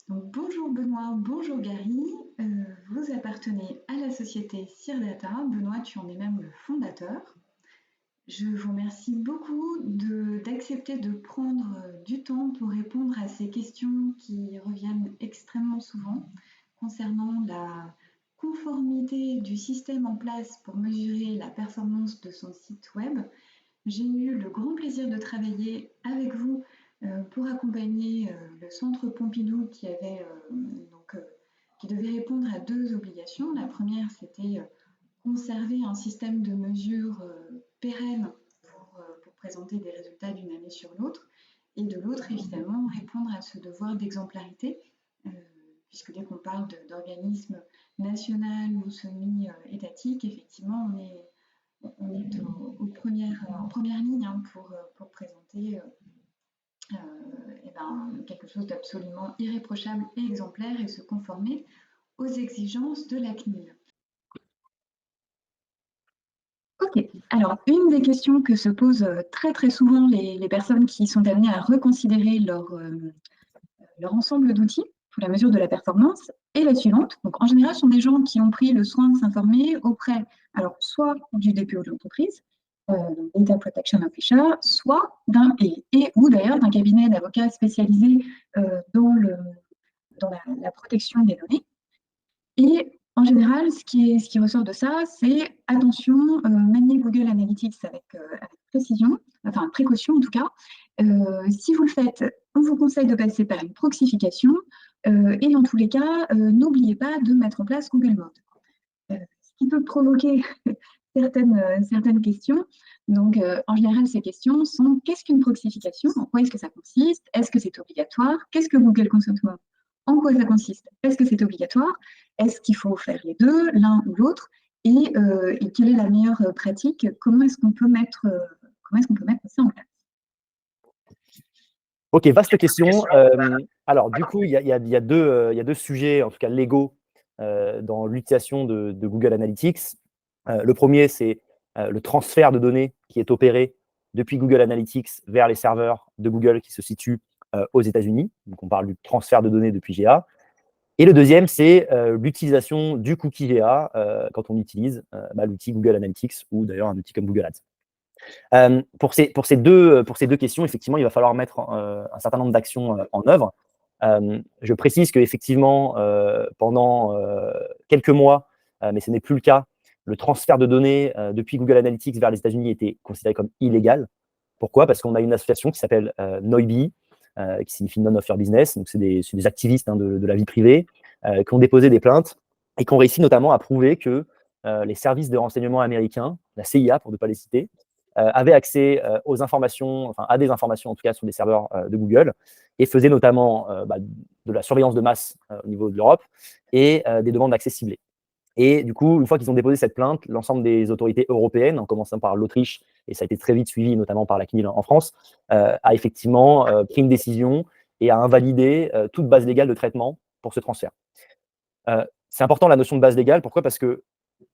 Donc, bonjour Benoît, bonjour Gary. Vous appartenez à la société CIRData. Benoît, tu en es même le fondateur. Je vous remercie beaucoup d'accepter de prendre du temps pour répondre à ces questions qui reviennent extrêmement souvent concernant la conformité du système en place pour mesurer la performance de son site web. J'ai eu le grand plaisir de travailler avec vous pour accompagner le Centre Pompidou qui devait répondre à deux obligations. La première, c'était conserver un système de mesure pérenne pour présenter des résultats d'une année sur l'autre. Et de l'autre, évidemment, répondre à ce devoir d'exemplarité, euh, puisque dès qu'on parle d'organismes nationaux ou semi-étatiques, effectivement, on est en première ligne hein, pour présenter quelque chose d'absolument irréprochable et exemplaire et se conformer aux exigences de la CNIL. Ok, alors une des questions que se posent très très souvent les personnes qui sont amenées à reconsidérer leur ensemble d'outils pour la mesure de la performance est la suivante. Donc en général, ce sont des gens qui ont pris le soin de s'informer auprès, alors soit du DPO de l'entreprise, Data Protection Officer, soit ou d'ailleurs d'un cabinet d'avocats spécialisé dans la protection des données. Et en général, ce qui ressort de ça, c'est attention, manier Google Analytics avec précision, enfin précaution en tout cas. Si vous le faites, on vous conseille de passer par une proxification et dans tous les cas, n'oubliez pas de mettre en place Google Mode. Ce qui peut provoquer certaines questions. Donc, en général, ces questions sont qu'est-ce qu'une proxification? En quoi est-ce que ça consiste? Est-ce que c'est obligatoire? Qu'est-ce que Google Consentement? En quoi ça consiste? Est-ce que c'est obligatoire? Est-ce qu'il faut faire les deux, l'un ou l'autre? Et quelle est la meilleure pratique? Comment est-ce qu'on peut mettre ça en place? Ok, vaste question. Alors, du coup, il y a deux sujets, en tout cas légaux, dans l'utilisation de Google Analytics. Le premier, c'est le transfert de données qui est opéré depuis Google Analytics vers les serveurs de Google qui se situent aux États-Unis. Donc, on parle du transfert de données depuis GA. Et le deuxième, c'est l'utilisation du cookie GA quand on utilise l'outil Google Analytics ou d'ailleurs un outil comme Google Ads. Pour ces deux questions, effectivement, il va falloir mettre un certain nombre d'actions en œuvre. Je précise qu'effectivement, pendant quelques mois, mais ce n'est plus le cas, le transfert de données depuis Google Analytics vers les États-Unis était considéré comme illégal. Pourquoi? Parce qu'on a une association qui s'appelle NOIBI, qui signifie None of Your Business. Donc, c'est des activistes hein, de la vie privée qui ont déposé des plaintes et qui ont réussi notamment à prouver que les services de renseignement américains, la CIA pour ne pas les citer, avaient accès aux informations, enfin à des informations en tout cas sur des serveurs de Google et faisaient notamment de la surveillance de masse au niveau de l'Europe et des demandes d'accès ciblées. Et du coup, une fois qu'ils ont déposé cette plainte, l'ensemble des autorités européennes, en commençant par l'Autriche, et ça a été très vite suivi, notamment par la CNIL en France, a effectivement pris une décision et a invalidé toute base légale de traitement pour ce transfert. C'est important la notion de base légale, pourquoi? Parce que,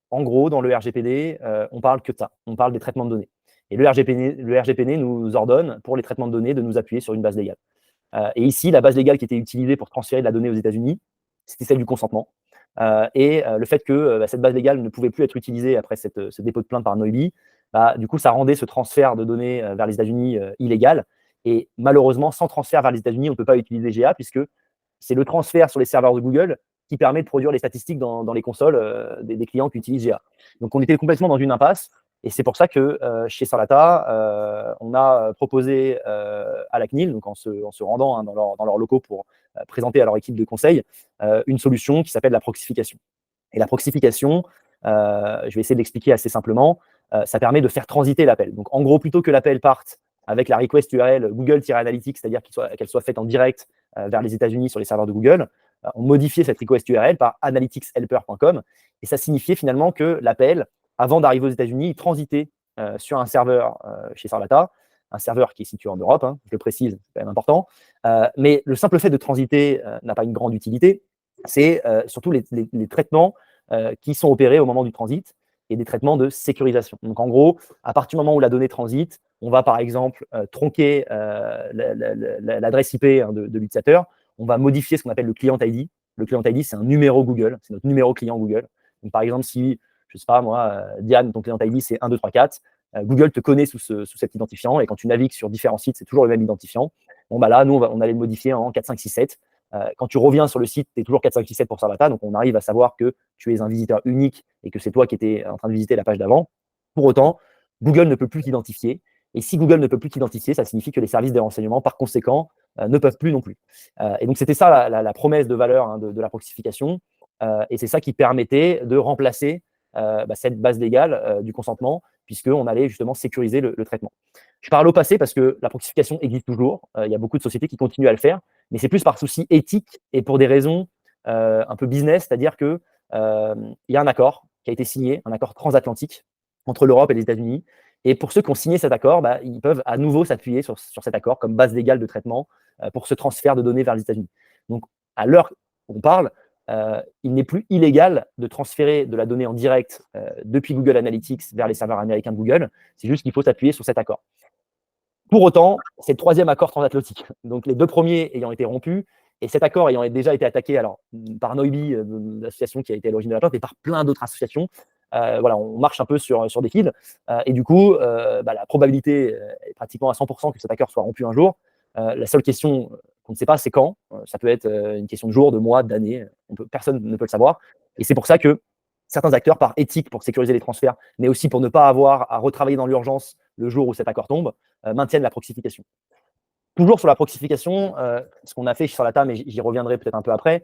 en gros, dans le RGPD, on parle que de ça, on parle des traitements de données. Et le RGPD nous ordonne, pour les traitements de données, de nous appuyer sur une base légale. Et ici, la base légale qui était utilisée pour transférer de la donnée aux États-Unis, c'était celle du consentement. Le fait que cette base légale ne pouvait plus être utilisée après ce dépôt de plainte par Noibi, du coup, ça rendait ce transfert de données vers les États-Unis illégal. Et malheureusement, sans transfert vers les États-Unis, on ne peut pas utiliser GA puisque c'est le transfert sur les serveurs de Google qui permet de produire les statistiques dans les consoles des clients qui utilisent GA. Donc, on était complètement dans une impasse. Et c'est pour ça que chez Sarlata, on a proposé à la CNIL, donc en se rendant hein, dans leurs locaux pour présenter à leur équipe de conseil, une solution qui s'appelle la proxification. Et la proxification, je vais essayer de l'expliquer assez simplement, ça permet de faire transiter l'appel. Donc en gros, plutôt que l'appel parte avec la request URL Google-Analytics, c'est-à-dire qu'elle soit faite en direct vers les États-Unis sur les serveurs de Google, on modifiait cette request URL par analyticshelper.com et ça signifiait finalement que l'appel, avant d'arriver aux États-Unis, il transitait sur un serveur chez Sarlata, un serveur qui est situé en Europe, hein, je le précise, c'est quand même important. Mais le simple fait de transiter n'a pas une grande utilité. C'est surtout les traitements qui sont opérés au moment du transit et des traitements de sécurisation. Donc, en gros, à partir du moment où la donnée transite, on va par exemple tronquer l'adresse IP hein, de l'utilisateur. on va modifier ce qu'on appelle le client ID. Le client ID, c'est un numéro Google, c'est notre numéro client Google. Donc, par exemple, si, je ne sais pas moi, Diane, ton client ID, c'est 1, 2, 3, 4, Google te connaît sous cet identifiant, et quand tu navigues sur différents sites, c'est toujours le même identifiant. Bon, bah là, nous, on allait le modifier en 4, 5, 6, 7. Quand tu reviens sur le site, tu es toujours 4, 5, 6, 7 pour Sarvata, donc on arrive à savoir que tu es un visiteur unique et que c'est toi qui étais en train de visiter la page d'avant. Pour autant, Google ne peut plus t'identifier. Et si Google ne peut plus t'identifier, ça signifie que les services des renseignements, par conséquent, ne peuvent plus non plus. Et donc, c'était ça la promesse de valeur de la proxification. Et c'est ça qui permettait de remplacer cette base légale du consentement, puisqu'on allait justement sécuriser le traitement. Je parle au passé parce que la proxification existe toujours. Il y a beaucoup de sociétés qui continuent à le faire, mais c'est plus par souci éthique et pour des raisons un peu business, c'est-à-dire qu'il y a un accord qui a été signé, un accord transatlantique entre l'Europe et les États-Unis. Et pour ceux qui ont signé cet accord, ils peuvent à nouveau s'appuyer sur cet accord comme base légale de traitement pour ce transfert de données vers les États-Unis. Donc, à l'heure où on parle, il n'est plus illégal de transférer de la donnée en direct depuis Google Analytics vers les serveurs américains de Google. C'est juste qu'il faut s'appuyer sur cet accord. Pour autant, c'est le troisième accord transatlantique. Donc, les deux premiers ayant été rompus, et cet accord ayant déjà été attaqué par Noibi, l'association qui a été à l'origine de la plainte, et par plein d'autres associations, voilà, on marche un peu sur des fils. Et du coup, la probabilité est pratiquement à 100% que cet accord soit rompu un jour. La seule question qu'on ne sait pas, c'est quand. Ça peut être une question de jours, de mois, d'années. Personne ne peut le savoir. Et c'est pour ça que certains acteurs, par éthique pour sécuriser les transferts, mais aussi pour ne pas avoir à retravailler dans l'urgence le jour où cet accord tombe, maintiennent la proxification. Toujours sur la proxification, ce qu'on a fait sur la table, et j'y reviendrai peut-être un peu après,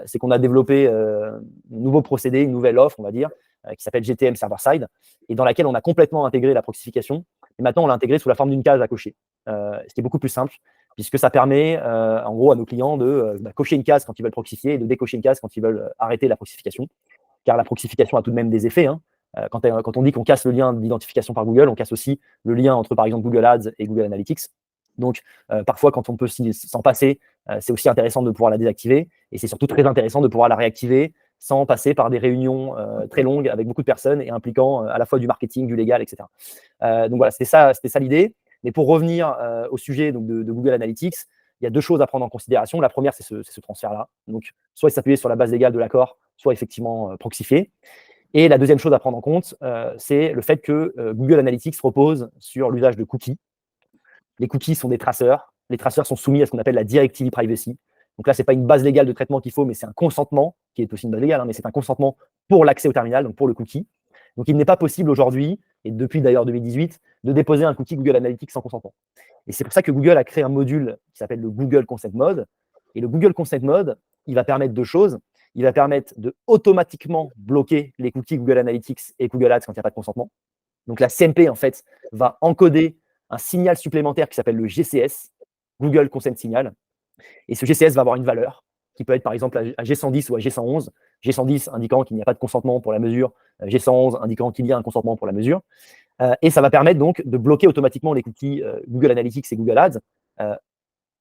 c'est qu'on a développé un nouveau procédé, une nouvelle offre, on va dire, qui s'appelle GTM Server-Side, et dans laquelle on a complètement intégré la proxification. Et maintenant, on l'a intégré sous la forme d'une case à cocher, ce qui est beaucoup plus simple, puisque ça permet, en gros, à nos clients de cocher une case quand ils veulent proxifier et de décocher une case quand ils veulent arrêter la proxification, car la proxification a tout de même des effets. Quand on dit qu'on casse le lien d'identification par Google, on casse aussi le lien entre, par exemple, Google Ads et Google Analytics. Donc, parfois, quand on peut s'en passer, c'est aussi intéressant de pouvoir la désactiver. Et c'est surtout très intéressant de pouvoir la réactiver sans passer par des réunions très longues avec beaucoup de personnes et impliquant à la fois du marketing, du légal, etc. Donc voilà, c'était ça l'idée. Mais pour revenir au sujet donc, de Google Analytics, il y a deux choses à prendre en considération. La première, c'est ce transfert-là. Donc, soit s'appuyer sur la base légale de l'accord, soit effectivement proxifier. Et la deuxième chose à prendre en compte, c'est le fait que Google Analytics repose sur l'usage de cookies. Les cookies sont des traceurs. Les traceurs sont soumis à ce qu'on appelle la directive e-privacy. Donc là, ce n'est pas une base légale de traitement qu'il faut, mais c'est un consentement, qui est aussi une base légale, mais c'est un consentement pour l'accès au terminal, donc pour le cookie. Donc il n'est pas possible aujourd'hui, et depuis d'ailleurs 2018, de déposer un cookie Google Analytics sans consentement. Et c'est pour ça que Google a créé un module qui s'appelle le Google Consent Mode. Et le Google Consent Mode, il va permettre deux choses. Il va permettre de automatiquement bloquer les cookies Google Analytics et Google Ads quand il n'y a pas de consentement. Donc la CMP, en fait, va encoder un signal supplémentaire qui s'appelle le GCS, Google Consent Signal. Et ce GCS va avoir une valeur qui peut être par exemple à G110 ou à G111. G110 indiquant qu'il n'y a pas de consentement pour la mesure, G111 indiquant qu'il y a un consentement pour la mesure. Et ça va permettre donc de bloquer automatiquement les cookies Google Analytics et Google Ads,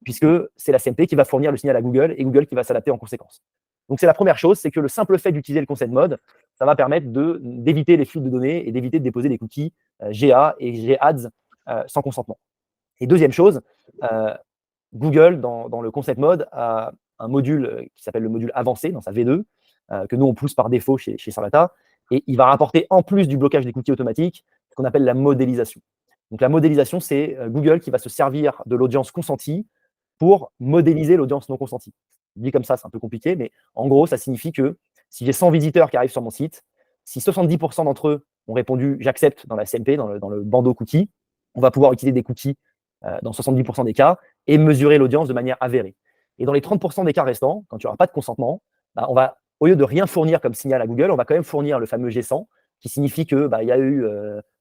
puisque c'est la CMP qui va fournir le signal à Google et Google qui va s'adapter en conséquence. Donc c'est la première chose, c'est que le simple fait d'utiliser le consent mode, ça va permettre d'éviter les fuites de données et d'éviter de déposer des cookies GA et GAds sans consentement. Et deuxième chose, Google, dans le concept mode, a un module qui s'appelle le module avancé dans sa V2, que nous on pousse par défaut chez Sarvata, et il va rapporter en plus du blocage des cookies automatiques ce qu'on appelle la modélisation. Donc la modélisation, c'est Google qui va se servir de l'audience consentie pour modéliser l'audience non consentie. Dit comme ça, c'est un peu compliqué, mais en gros, ça signifie que si j'ai 100 visiteurs qui arrivent sur mon site, si 70% d'entre eux ont répondu « j'accepte » dans la CMP, dans le bandeau cookie, on va pouvoir utiliser des cookies dans 70% des cas et mesurer l'audience de manière avérée. Et dans les 30% des cas restants, quand il n'y aura pas de consentement, on va, au lieu de rien fournir comme signal à Google, on va quand même fournir le fameux G100, qui signifie qu'il y a eu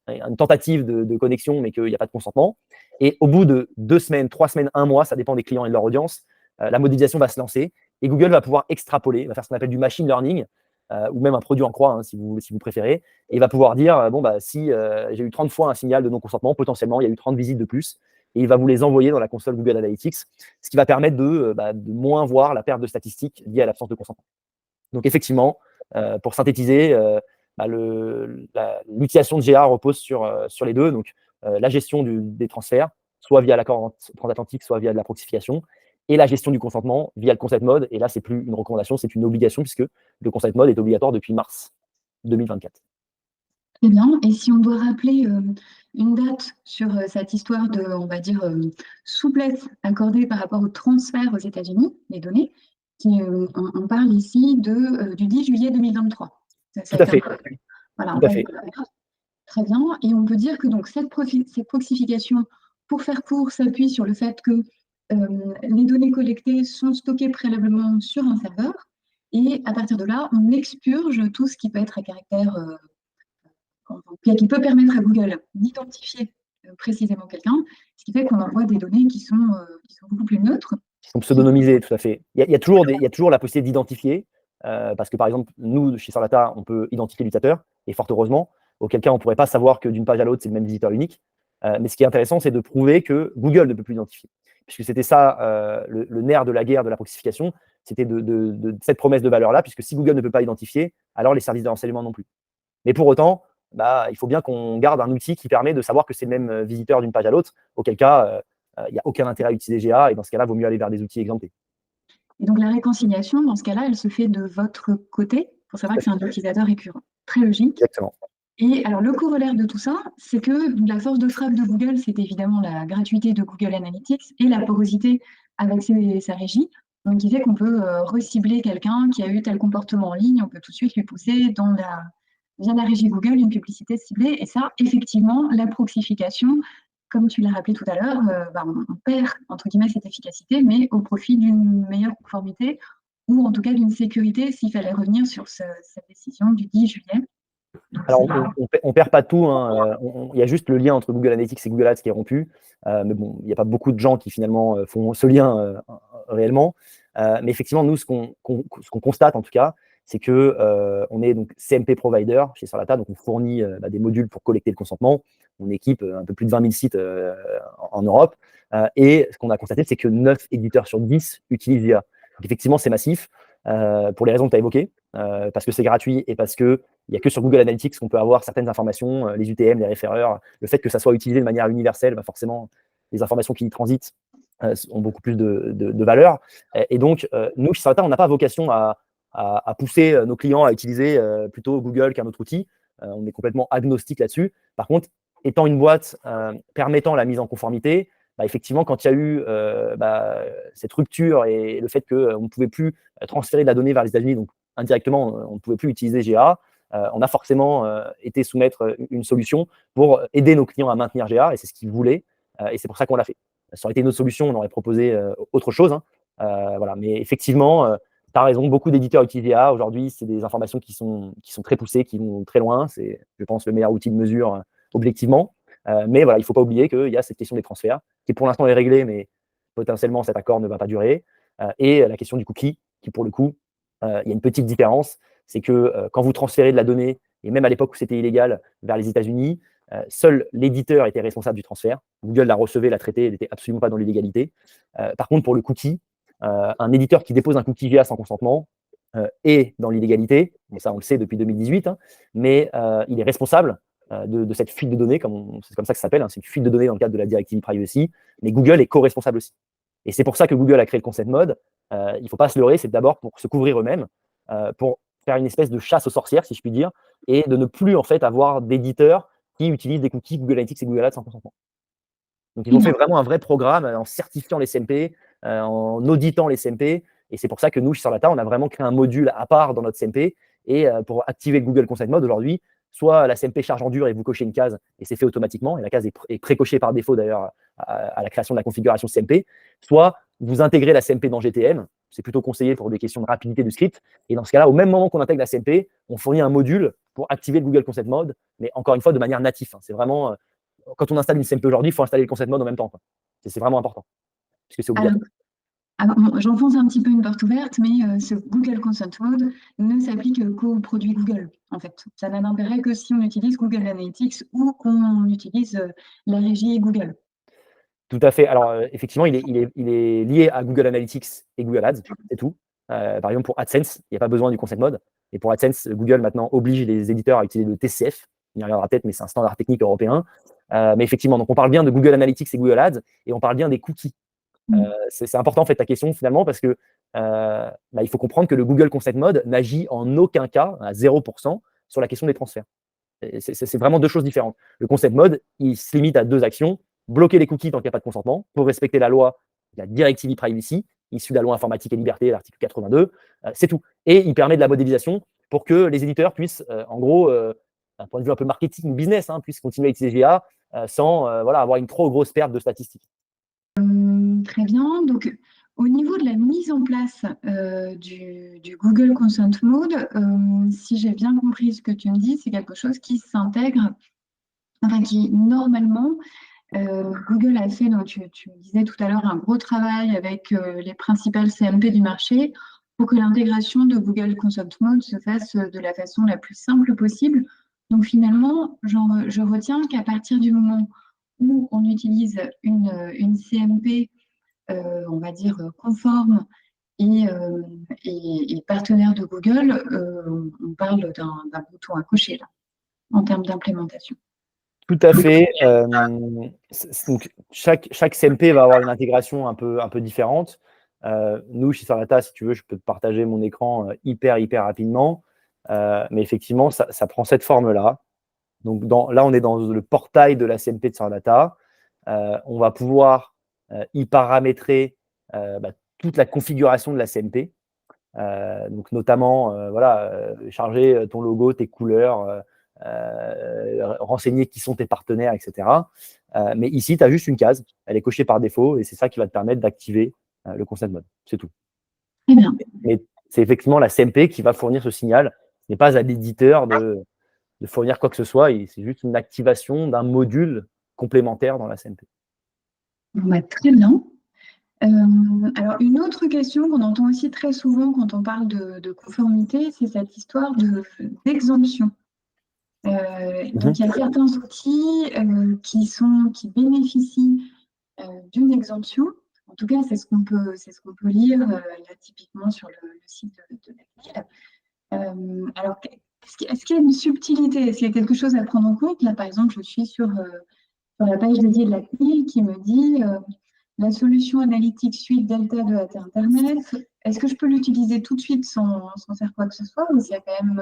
une tentative de connexion, mais qu'il n'y a pas de consentement. Et au bout de 2 semaines, 3 semaines, 1 mois, ça dépend des clients et de leur audience, la modélisation va se lancer et Google va pouvoir extrapoler, va faire ce qu'on appelle du machine learning, ou même un produit en croix, si vous préférez, et il va pouvoir dire, si j'ai eu 30 fois un signal de non-consentement, potentiellement, il y a eu 30 visites de plus, et il va vous les envoyer dans la console Google Analytics, ce qui va permettre de moins voir la perte de statistiques liée à l'absence de consentement. Donc effectivement, pour synthétiser, l'utilisation de GA repose sur les deux, donc la gestion des transferts, soit via l'accord transatlantique, soit via de la proxification, et la gestion du consentement via le consent mode. Et là, c'est plus une recommandation, c'est une obligation puisque le consent mode est obligatoire depuis mars 2024. Très bien. Et si on doit rappeler une date sur cette histoire de, on va dire, souplesse accordée par rapport au transfert aux États-Unis des données, on parle ici du 10 juillet 2023. Tout à fait. Voilà, Tout à fait. très bien. Et on peut dire que donc cette proxification, pour faire court, s'appuie sur le fait que les données collectées sont stockées préalablement sur un serveur. Et à partir de là, on expurge tout ce qui peut être à caractère qui peut permettre à Google d'identifier précisément quelqu'un, ce qui fait qu'on envoie des données qui sont beaucoup plus neutres. Qui sont pseudonymisées, tout à fait. Il y a toujours la possibilité d'identifier, parce que par exemple, nous, chez Sarlata, on peut identifier l'utilisateur, et fort heureusement, auquel cas on ne pourrait pas savoir que d'une page à l'autre, c'est le même visiteur unique. Mais ce qui est intéressant, c'est de prouver que Google ne peut plus identifier. Puisque c'était ça, le nerf de la guerre de la proxification, c'était de cette promesse de valeur-là, puisque si Google ne peut pas identifier, alors les services de renseignement non plus. Mais pour autant, il faut bien qu'on garde un outil qui permet de savoir que c'est le même visiteur d'une page à l'autre, auquel cas, il n'y a aucun intérêt à utiliser GA, et dans ce cas-là, il vaut mieux aller vers des outils exemptés. Et donc la réconciliation, dans ce cas-là, elle se fait de votre côté, pour savoir que c'est un utilisateur récurrent. Très logique. Exactement. Et alors le corollaire de tout ça, c'est que la force de frappe de Google, c'est évidemment la gratuité de Google Analytics et la porosité avec sa régie. Donc qui fait qu'on peut recibler quelqu'un qui a eu tel comportement en ligne, on peut tout de suite lui pousser via la régie Google une publicité ciblée. Et ça, effectivement, la proxification, comme tu l'as rappelé tout à l'heure, on perd, entre guillemets, cette efficacité, mais au profit d'une meilleure conformité ou en tout cas d'une sécurité s'il fallait revenir sur cette décision du 10 juillet. Alors, on perd pas tout, hein. Il y a juste le lien entre Google Analytics et Google Ads qui est rompu. Mais bon, il n'y a pas beaucoup de gens qui finalement font ce lien réellement. Mais effectivement, nous, ce qu'on constate en tout cas, c'est que on est donc CMP provider chez Sarlata, donc on fournit des modules pour collecter le consentement. On équipe un peu plus de 20 000 sites en Europe. Et ce qu'on a constaté, c'est que 9 éditeurs sur 10 utilisent IA. Donc effectivement, c'est massif pour les raisons que tu as évoquées, parce que c'est gratuit et parce que il n'y a que sur Google Analytics qu'on peut avoir certaines informations, les UTM, les référeurs. Le fait que ça soit utilisé de manière universelle, forcément, les informations qui y transitent ont beaucoup plus de valeur. Et donc, nous, chez Sarlata, on n'a pas vocation à pousser nos clients à utiliser plutôt Google qu'un autre outil. On est complètement agnostique là-dessus. Par contre, étant une boîte permettant la mise en conformité, effectivement, quand il y a eu cette rupture et le fait qu'on ne pouvait plus transférer de la donnée vers les États-Unis, donc indirectement, on ne pouvait plus utiliser GA, on a forcément été soumettre une solution pour aider nos clients à maintenir GA, et c'est ce qu'ils voulaient, et c'est pour ça qu'on l'a fait. Ça aurait été une autre solution, on aurait proposé autre chose, hein. Voilà. Mais effectivement, tu as raison, beaucoup d'éditeurs utilisent GA. Aujourd'hui, c'est des informations qui sont très poussées, qui vont très loin. C'est, je pense, le meilleur outil de mesure objectivement. Mais voilà, il ne faut pas oublier qu'il y a cette question des transferts, qui pour l'instant est réglée, mais potentiellement cet accord ne va pas durer. Et la question du cookie, qui pour le coup, il y a une petite différence, c'est que quand vous transférez de la donnée, et même à l'époque où c'était illégal, vers les États-Unis, seul l'éditeur était responsable du transfert. Google la recevait, la traitait, elle n'était absolument pas dans l'illégalité. Par contre, pour le cookie, un éditeur qui dépose un cookie GA sans consentement est dans l'illégalité. Bon, ça, on le sait depuis 2018, hein, mais il est responsable de cette fuite de données, c'est comme ça que ça s'appelle, hein, c'est une fuite de données dans le cadre de la directive privacy, mais Google est co-responsable aussi. Et c'est pour ça que Google a créé le consent mode. Il ne faut pas se leurrer, c'est d'abord pour se couvrir eux-mêmes, pour faire une espèce de chasse aux sorcières, si je puis dire, et de ne plus en fait avoir d'éditeurs qui utilisent des cookies Google Analytics et Google Ads sans consentement. Donc ils ont fait vraiment un vrai programme en certifiant les CMP, en auditant les CMP, et c'est pour ça que nous, chez Sarlata, on a vraiment créé un module à part dans notre CMP, et pour activer le Google Consent Mode aujourd'hui, soit la CMP charge en dur et vous cochez une case et c'est fait automatiquement, et la case est pré-cochée par défaut d'ailleurs à la création de la configuration CMP, soit vous intégrez la CMP dans GTM, c'est plutôt conseillé pour des questions de rapidité du script, et dans ce cas-là, au même moment qu'on intègre la CMP, on fournit un module pour activer le Google Consent Mode, mais encore une fois de manière native. C'est vraiment, quand on installe une CMP aujourd'hui, il faut installer le Consent Mode en même temps. C'est vraiment important, puisque c'est obligatoire. J'enfonce un petit peu une porte ouverte, mais ce Google Consent Mode ne s'applique qu'aux produits Google, en fait. Ça n'a d'intérêt que si on utilise Google Analytics ou qu'on utilise la régie Google. Tout à fait. Alors, effectivement, il est lié à Google Analytics et Google Ads, c'est tout. Par exemple, pour AdSense, il n'y a pas besoin du Consent Mode. Et pour AdSense, Google maintenant oblige les éditeurs à utiliser le TCF. On y reviendra peut-être, mais c'est un standard technique européen. Mais effectivement, donc on parle bien de Google Analytics et Google Ads, et on parle bien des cookies. C'est important en fait ta question finalement parce que il faut comprendre que le Google Consent Mode n'agit en aucun cas, à 0%, sur la question des transferts. C'est vraiment deux choses différentes. Le Consent Mode, il se limite à deux actions: bloquer les cookies tant qu'il n'y a pas de consentement, pour respecter la loi, la directive e-privacy, issue de la loi informatique et liberté, l'article 82, c'est tout. Et il permet de la modélisation pour que les éditeurs puissent, en gros, d'un point de vue un peu marketing, business, puissent continuer à utiliser GA sans avoir une trop grosse perte de statistiques. Très bien. Donc, au niveau de la mise en place du Google Consent Mode, si j'ai bien compris ce que tu me dis, c'est quelque chose qui s'intègre, enfin qui normalement, Google a fait, donc tu me disais tout à l'heure, un gros travail avec les principales CMP du marché pour que l'intégration de Google Consent Mode se fasse de la façon la plus simple possible. Donc finalement, je retiens qu'à partir du moment où on utilise une CMP, on va dire, conforme et partenaire de Google, on parle d'un bouton à cocher là, en termes d'implémentation. Tout à fait. Donc chaque CMP va avoir une intégration un peu différente. Nous, chez Sardata, si tu veux, je peux te partager mon écran hyper rapidement. Mais effectivement, ça prend cette forme-là. Donc là, on est dans le portail de la CMP de Sardata. On va pouvoir y paramétrer toute la configuration de la CMP. Donc notamment, charger ton logo, tes couleurs, renseigner qui sont tes partenaires, etc. Mais ici, tu as juste une case. Elle est cochée par défaut et c'est ça qui va te permettre d'activer le Consent Mode. C'est tout. Très bien. Mais c'est effectivement la CMP qui va fournir ce signal. Ce n'est pas à l'éditeur de fournir quoi que ce soit. C'est juste une activation d'un module complémentaire dans la CMP. Très bien. Alors, une autre question qu'on entend aussi très souvent quand on parle de conformité, c'est cette histoire d'exemption. Donc, il y a certains outils qui bénéficient d'une exemption. En tout cas, c'est ce qu'on peut lire là, typiquement sur le site de la CNIL. Alors, est-ce qu'il y a une subtilité? Est-ce qu'il y a quelque chose à prendre en compte? Là, par exemple, je suis sur la page dédiée de la CNIL qui me dit la solution analytique suite Delta de AT Internet. Est-ce que je peux l'utiliser tout de suite sans faire quoi que ce soit, ou s'il y a quand même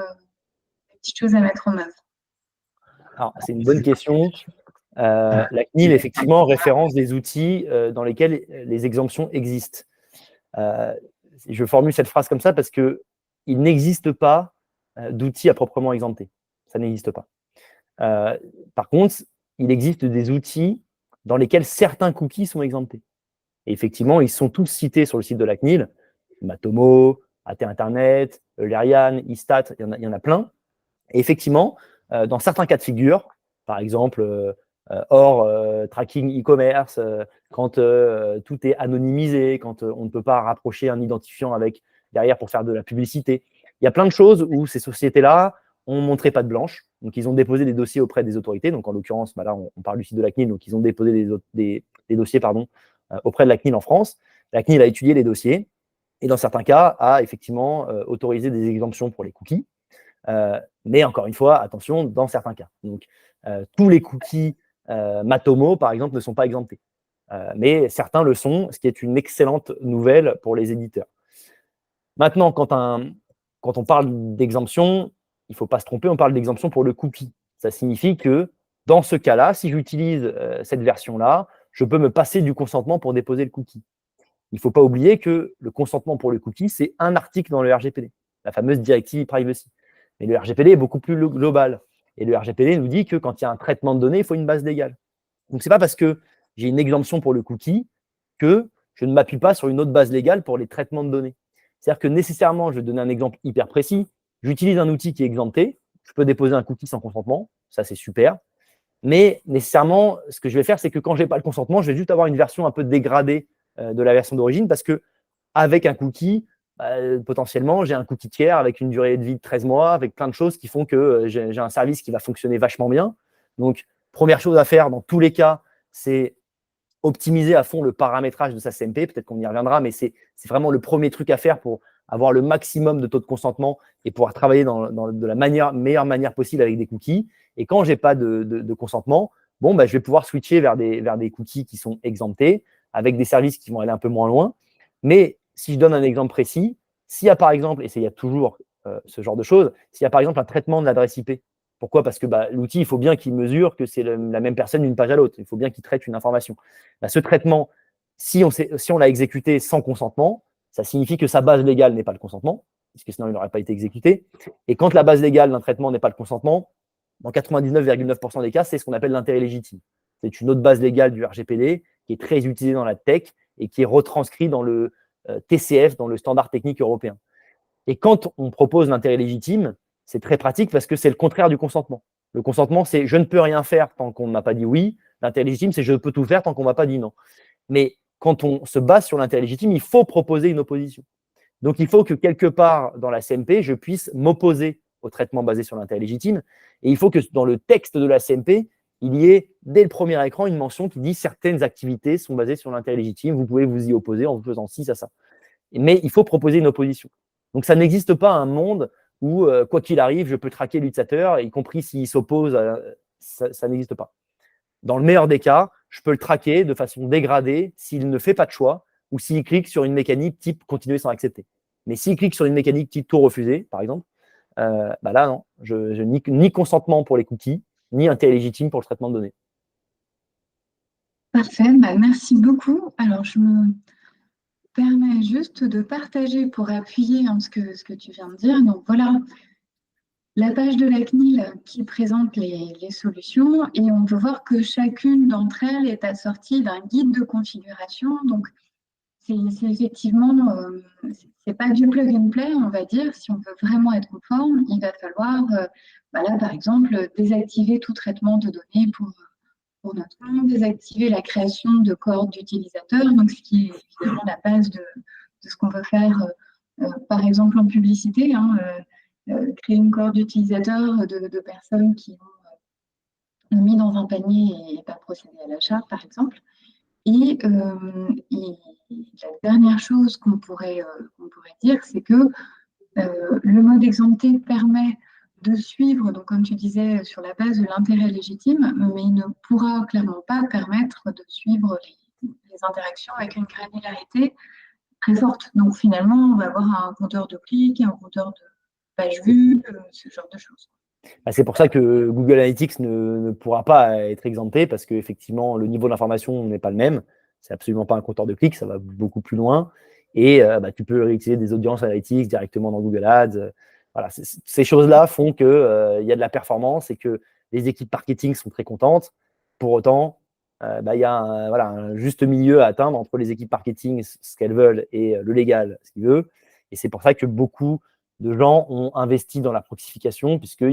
des petites choses à mettre en œuvre? Alors, c'est une bonne question. La CNIL, effectivement, référence des outils dans lesquels les exemptions existent. Je formule cette phrase comme ça parce qu'il n'existe pas d'outils à proprement exempter. Ça n'existe pas. Par contre, il existe des outils dans lesquels certains cookies sont exemptés. Et effectivement, ils sont tous cités sur le site de la CNIL. Matomo, AT Internet, Eulerian, Istat, il y en a plein. Et effectivement, dans certains cas de figure, par exemple, hors tracking e-commerce, quand tout est anonymisé, quand on ne peut pas rapprocher un identifiant avec derrière pour faire de la publicité. Il y a plein de choses où ces sociétés-là ont montré patte blanche. Donc, ils ont déposé des dossiers auprès des autorités. Donc, en l'occurrence, là, on parle du site de la CNIL. Donc, ils ont déposé des dossiers auprès de la CNIL en France. La CNIL a étudié les dossiers et, dans certains cas, a effectivement autorisé des exemptions pour les cookies. Mais encore une fois, attention, dans certains cas. Donc, tous les cookies Matomo, par exemple, ne sont pas exemptés. Mais certains le sont, ce qui est une excellente nouvelle pour les éditeurs. Maintenant, quand on parle d'exemption, il ne faut pas se tromper, on parle d'exemption pour le cookie. Ça signifie que, dans ce cas-là, si j'utilise cette version-là, je peux me passer du consentement pour déposer le cookie. Il ne faut pas oublier que le consentement pour le cookie, c'est un article dans le RGPD, la fameuse directive e-privacy. Mais le RGPD est beaucoup plus global. Et le RGPD nous dit que quand il y a un traitement de données, il faut une base légale. Donc, ce n'est pas parce que j'ai une exemption pour le cookie que je ne m'appuie pas sur une autre base légale pour les traitements de données. C'est-à-dire que nécessairement, je vais donner un exemple hyper précis. J'utilise un outil qui est exempté. Je peux déposer un cookie sans consentement. Ça, c'est super. Mais nécessairement, ce que je vais faire, c'est que quand je n'ai pas le consentement, je vais juste avoir une version un peu dégradée de la version d'origine parce qu'avec un cookie, potentiellement, j'ai un cookie tiers avec une durée de vie de 13 mois, avec plein de choses qui font que j'ai un service qui va fonctionner vachement bien. Donc, première chose à faire dans tous les cas, c'est optimiser à fond le paramétrage de sa CMP. Peut-être qu'on y reviendra, mais c'est vraiment le premier truc à faire pour avoir le maximum de taux de consentement et pouvoir travailler de la meilleure manière possible avec des cookies. Et quand je n'ai pas de consentement, je vais pouvoir switcher vers des cookies qui sont exemptés. avec des services qui vont aller un peu moins loin. Mais si je donne un exemple précis, s'il y a par exemple, et il y a toujours ce genre de choses, s'il y a par exemple un traitement de l'adresse IP, pourquoi? Parce que l'outil, il faut bien qu'il mesure que c'est la même personne d'une page à l'autre. Il faut bien qu'il traite une information. Ce traitement, si on l'a exécuté sans consentement, ça signifie que sa base légale n'est pas le consentement, puisque sinon il n'aurait pas été exécuté. Et quand la base légale d'un traitement n'est pas le consentement, dans 99,9% des cas, c'est ce qu'on appelle l'intérêt légitime. C'est une autre base légale du RGPD qui est très utilisée dans la tech et qui est retranscrite dans le TCF, dans le standard technique européen. Et quand on propose l'intérêt légitime, c'est très pratique parce que c'est le contraire du consentement. Le consentement, c'est je ne peux rien faire tant qu'on ne m'a pas dit oui. L'intérêt légitime, c'est je peux tout faire tant qu'on ne m'a pas dit non. Mais quand on se base sur l'intérêt légitime, il faut proposer une opposition. Donc, il faut que quelque part dans la CMP, je puisse m'opposer au traitement basé sur l'intérêt légitime. Et il faut que dans le texte de la CMP, il y ait dès le premier écran une mention qui dit certaines activités sont basées sur l'intérêt légitime. Vous pouvez vous y opposer en vous faisant ci, ça. Mais il faut proposer une opposition. Donc, ça n'existe pas un monde où, quoi qu'il arrive, je peux traquer l'utilisateur, y compris s'il s'oppose. Ça n'existe pas. Dans le meilleur des cas, je peux le traquer de façon dégradée s'il ne fait pas de choix ou s'il clique sur une mécanique type continuer sans accepter. Mais s'il clique sur une mécanique type tout refuser, par exemple, là, non, je ni consentement pour les cookies, ni intérêt légitime pour le traitement de données. Parfait, merci beaucoup. Alors, je me permets juste de partager pour appuyer ce que tu viens de dire. Donc, voilà la page de la CNIL qui présente les solutions et on peut voir que chacune d'entre elles est assortie d'un guide de configuration. Donc, c'est effectivement, c'est pas du plug and play, on va dire. Si on veut vraiment être conforme, il va falloir, là, par exemple, désactiver tout traitement de données pour notre nom, désactiver la création de cohortes d'utilisateurs, donc ce qui est évidemment la base de ce qu'on veut faire, par exemple en publicité, créer une cohorte d'utilisateurs de personnes qui ont mis dans un panier et pas procédé à l'achat, par exemple. Et la dernière chose qu'on pourrait dire, c'est que le mode exempté permet de suivre, donc comme tu disais, sur la base de l'intérêt légitime, mais il ne pourra clairement pas permettre de suivre les interactions avec une granularité très forte. Donc finalement, on va avoir un compteur de clics, un compteur de pages vues, ce genre de choses. C'est pour ça que Google Analytics ne pourra pas être exempté parce qu'effectivement, le niveau d'information n'est pas le même. C'est absolument pas un compteur de clics, ça va beaucoup plus loin. Et tu peux réutiliser des audiences analytics directement dans Google Ads. Voilà, ces choses-là font qu'il y a de la performance et que les équipes marketing sont très contentes. Pour autant, il y a un juste milieu à atteindre entre les équipes marketing, ce qu'elles veulent, et le légal, ce qu'il veut. Et c'est pour ça que beaucoup de gens ont investi dans la proxification, puisque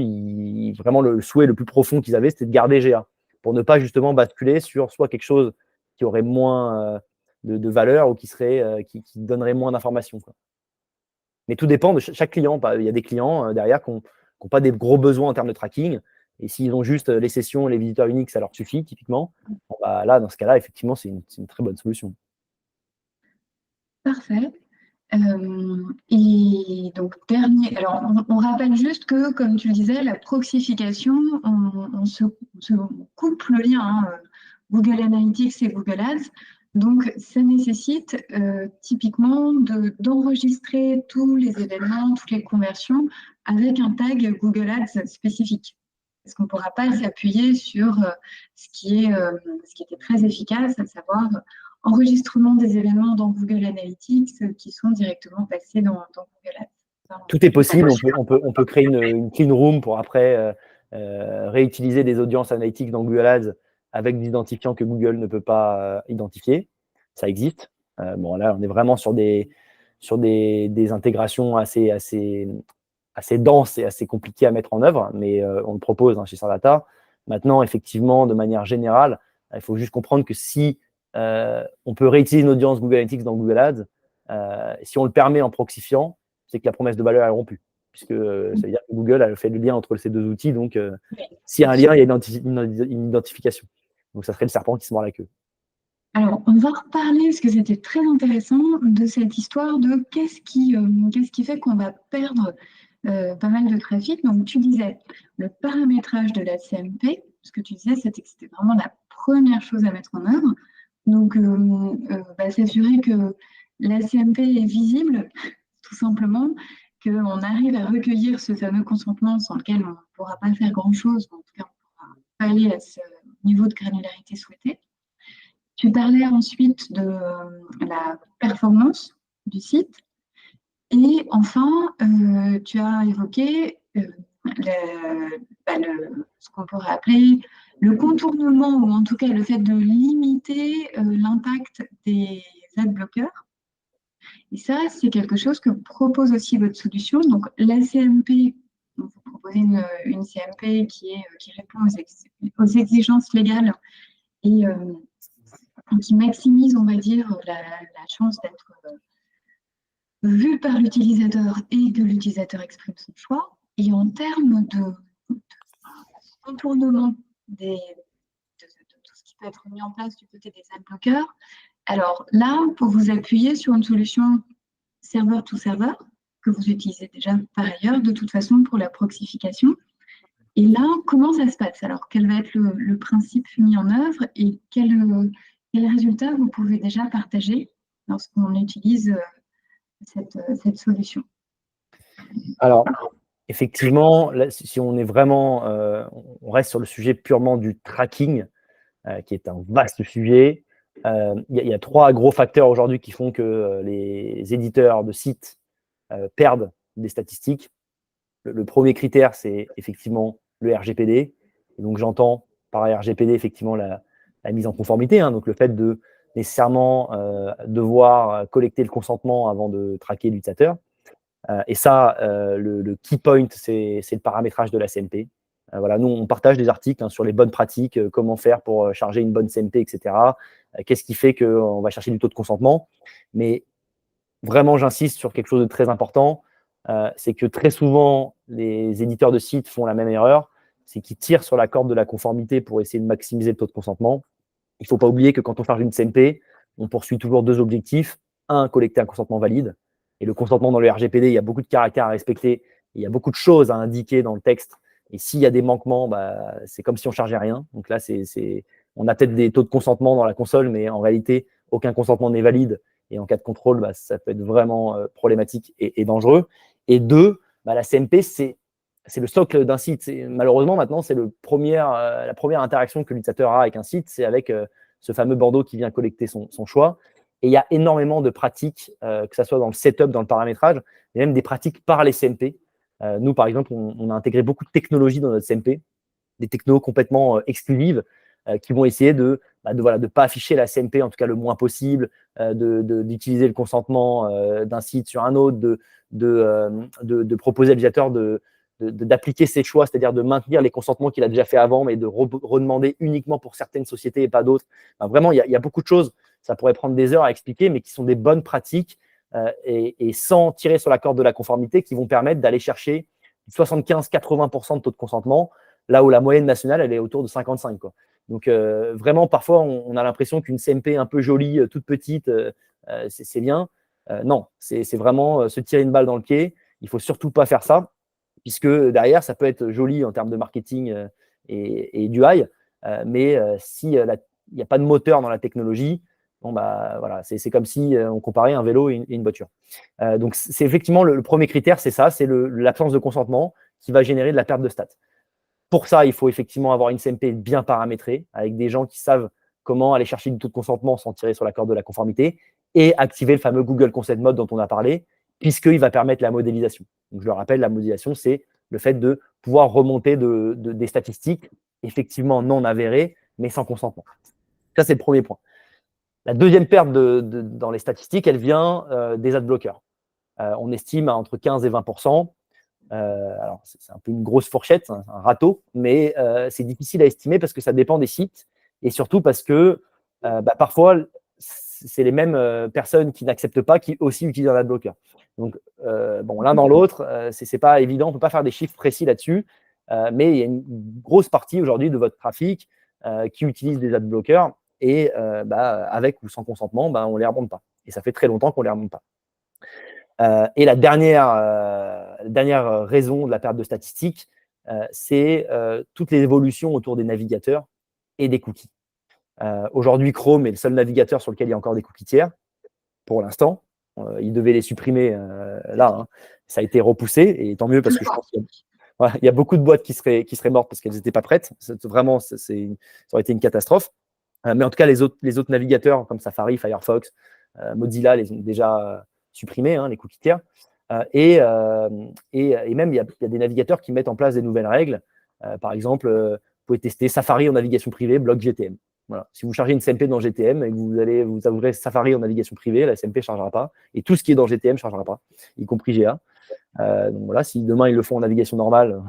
vraiment le souhait le plus profond qu'ils avaient, c'était de garder GA, pour ne pas justement basculer sur soit quelque chose qui aurait moins de valeur ou qui donnerait moins d'informations. Mais tout dépend de chaque client. Il y a des clients derrière qui n'ont pas des gros besoins en termes de tracking, et s'ils ont juste les sessions et les visiteurs uniques, ça leur suffit typiquement. Là, dans ce cas-là, effectivement, c'est une très bonne solution. Parfait. Et donc, alors on rappelle juste que, comme tu le disais, la proxification, on se coupe le lien, Google Analytics et Google Ads. Donc, ça nécessite typiquement d'enregistrer tous les événements, toutes les conversions avec un tag Google Ads spécifique. Parce qu'on ne pourra pas s'appuyer sur ce qui était très efficace, à savoir enregistrement des événements dans Google Analytics qui sont directement passés dans Google Ads. Tout est possible. On peut créer une clean room pour après réutiliser des audiences analytiques dans Google Ads avec des identifiants que Google ne peut pas identifier. Ça existe. Là, on est vraiment sur des intégrations assez denses et assez compliquées à mettre en œuvre, mais on le propose chez Sardata. Maintenant, effectivement, de manière générale, il faut juste comprendre que si on peut réutiliser une audience Google Analytics dans Google Ads, si on le permet en proxifiant, c'est que la promesse de valeur est rompue, puisque ça veut dire que Google a fait le lien entre ces deux outils. Donc, s'il y a un lien, il y a une identification. Donc, ça serait le serpent qui se mord la queue. Alors, on va reparler, parce que c'était très intéressant, de cette histoire de qu'est-ce qui fait qu'on va perdre pas mal de trafic. Donc, tu disais le paramétrage de la CMP. Ce que tu disais, c'était que c'était vraiment la première chose à mettre en œuvre. Donc, s'assurer que la CMP est visible, tout simplement, qu'on arrive à recueillir ce fameux consentement sans lequel on ne pourra pas faire grand-chose, en tout cas, on ne pourra pas aller à ce niveau de granularité souhaité. Tu parlais ensuite de la performance du site. Et enfin, tu as évoqué ce qu'on pourrait appeler le contournement, ou en tout cas le fait de limiter l'impact des adblockers. Et ça, c'est quelque chose que propose aussi votre solution. Donc, la CMP, vous proposez une CMP qui répond aux exigences légales et qui maximise, on va dire, la chance d'être vu par l'utilisateur et que l'utilisateur exprime son choix. Et en termes de contournement de tout ce qui peut être mis en place du côté des adblockers, alors là, pour vous appuyer sur une solution serveur-to-serveur que vous utilisez déjà par ailleurs, de toute façon, pour la proxification. Et là, comment ça se passe? Alors, quel va être le principe mis en œuvre et quels résultats vous pouvez déjà partager lorsqu'on utilise cette solution? Alors, effectivement, là, si on est vraiment, on reste sur le sujet purement du tracking, qui est un vaste sujet. Il y a 3 gros facteurs aujourd'hui qui font que les éditeurs de sites perdent des statistiques. Le premier critère, c'est effectivement le RGPD. Et donc, j'entends par RGPD effectivement la mise en conformité, hein, donc le fait de nécessairement devoir collecter le consentement avant de traquer l'utilisateur. Et ça, le key point, c'est le paramétrage de la CMP. Voilà, nous, on partage des articles, hein, sur les bonnes pratiques, comment faire pour charger une bonne CMP, etc. Qu'est-ce qui fait qu'on va chercher du taux de consentement. Mais vraiment, j'insiste sur quelque chose de très important, c'est que très souvent, les éditeurs de sites font la même erreur, c'est qu'ils tirent sur la corde de la conformité pour essayer de maximiser le taux de consentement. Il ne faut pas oublier que quand on charge une CMP, on poursuit toujours 2 objectifs. Un, collecter un consentement valide. Et le consentement dans le RGPD, il y a beaucoup de caractères à respecter, il y a beaucoup de choses à indiquer dans le texte. Et s'il y a des manquements, c'est comme si on ne chargeait rien. Donc là, on a peut-être des taux de consentement dans la console, mais en réalité, aucun consentement n'est valide. Et en cas de contrôle, ça peut être vraiment problématique et dangereux. Et 2, la CMP, c'est le socle d'un site. Malheureusement, maintenant, c'est la première interaction que l'utilisateur a avec un site, c'est avec ce fameux bandeau qui vient collecter son choix. Et il y a énormément de pratiques, que ce soit dans le setup, dans le paramétrage, et même des pratiques par les CMP. Nous, par exemple, on a intégré beaucoup de technologies dans notre CMP, des technos complètement exclusives, qui vont essayer de ne pas afficher la CMP, en tout cas le moins possible, d'utiliser le consentement d'un site sur un autre, de proposer à l'utilisateur d'appliquer ses choix, c'est-à-dire de maintenir les consentements qu'il a déjà fait avant, mais de redemander uniquement pour certaines sociétés et pas d'autres. Enfin, vraiment, il y a beaucoup de choses, ça pourrait prendre des heures à expliquer, mais qui sont des bonnes pratiques et sans tirer sur la corde de la conformité, qui vont permettre d'aller chercher 75-80% de taux de consentement, là où la moyenne nationale, elle est autour de 55, quoi. Donc, vraiment, parfois, on a l'impression qu'une CMP un peu jolie, toute petite, c'est bien. Non, c'est vraiment se tirer une balle dans le pied. Il ne faut surtout pas faire ça, puisque derrière, ça peut être joli en termes de marketing et d'UI, mais s'il n'y a pas de moteur dans la technologie, bon, voilà, c'est comme si on comparait un vélo et une voiture. Donc, c'est effectivement le premier critère, c'est ça, c'est l'absence de consentement qui va générer de la perte de stats. Pour ça, il faut effectivement avoir une CMP bien paramétrée, avec des gens qui savent comment aller chercher du taux de consentement sans tirer sur la corde de la conformité, et activer le fameux Google Consent Mode dont on a parlé, puisqu'il va permettre la modélisation. Donc, je le rappelle, la modélisation, c'est le fait de pouvoir remonter des statistiques effectivement non avérées, mais sans consentement. Ça, c'est le premier point. La deuxième perte dans les statistiques, elle vient des adblockers. On estime à entre 15 et 20%. Alors, c'est un peu une grosse fourchette, un râteau, mais c'est difficile à estimer parce que ça dépend des sites et surtout parce que parfois, c'est les mêmes personnes qui n'acceptent pas qui aussi utilisent un adblocker. Donc, l'un dans l'autre, ce n'est pas évident, on ne peut pas faire des chiffres précis là-dessus, mais il y a une grosse partie aujourd'hui de votre trafic qui utilise des adblockers et avec ou sans consentement, on ne les remonte pas. Et ça fait très longtemps qu'on ne les remonte pas. Et la dernière raison de la perte de statistiques, c'est toutes les évolutions autour des navigateurs et des cookies. Aujourd'hui, Chrome est le seul navigateur sur lequel il y a encore des cookies tiers, pour l'instant. Ils devaient les supprimer là. Hein. Ça a été repoussé, et tant mieux, parce que je pense qu'il y a beaucoup de boîtes qui seraient mortes parce qu'elles n'étaient pas prêtes. Vraiment, ça aurait été une catastrophe. Mais en tout cas, les autres navigateurs comme Safari, Firefox, Mozilla les ont déjà supprimés, hein, les cookies tiers. Et même, il y a des navigateurs qui mettent en place des nouvelles règles. Par exemple, vous pouvez tester Safari en navigation privée, bloc GTM. Voilà. Si vous chargez une CMP dans GTM et que vous ouvrez Safari en navigation privée, la CMP ne chargera pas. Et tout ce qui est dans GTM ne chargera pas, y compris GA. Donc voilà, si demain ils le font en navigation normale,